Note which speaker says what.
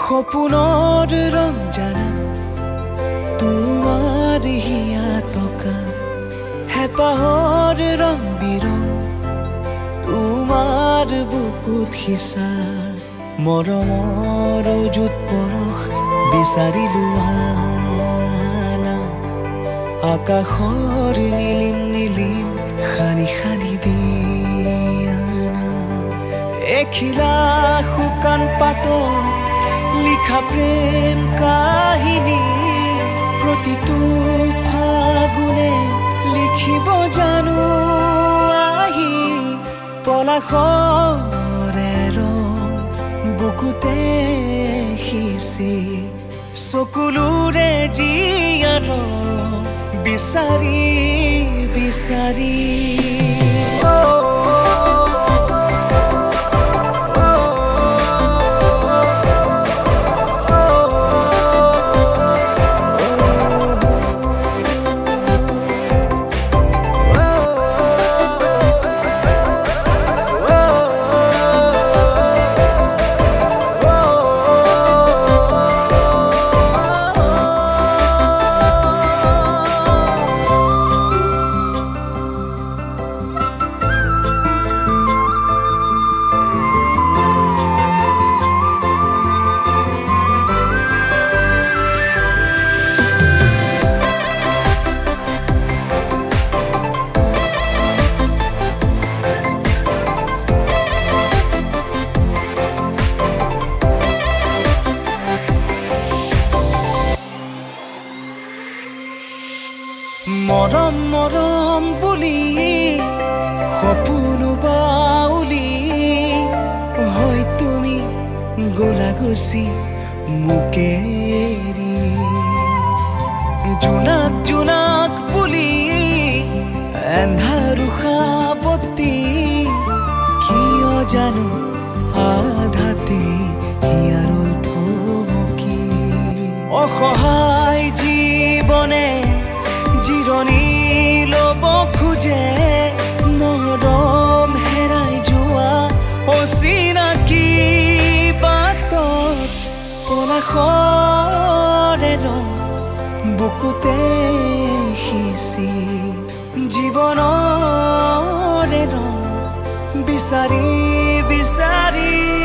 Speaker 1: সপোনৰ ৰং জানা তোমাৰ হিয়া টকা হেঁপাহৰ ৰং বিৰং তোমাৰ বুকুত সিঁচা মৰমৰ যুত পৰশ বিচাৰিলো আকাশৰ নীলিম নীলিম খানি খানি দিয়ানা এখিলা শুকান পাতত লিখা প্ৰেম কাহিনী প্ৰতিটো ফাগুনে লিখিব জানো আহি পলাশৰে ৰং বুকুতে সিঁচি চকুলোৰে জীয়া ৰং বিচাৰি বিচাৰি মৰম মৰম বুলি সপোন বাউলি হয় তুমি গলা গুচি মোকে এৰি জোনাক জোনাক বুলি এন্ধাৰ সাৱতি কিয় জানো আধাতে হিয়াৰল থমকি অসহায় জীৱনে জিৰণি ল'ব খোজে মৰম হেৰাই যোৱা অচিনাকি বাটত পলাশৰে ৰং বুকুতে সিঁচি জীৱনৰে ৰং বিচাৰি বিচাৰি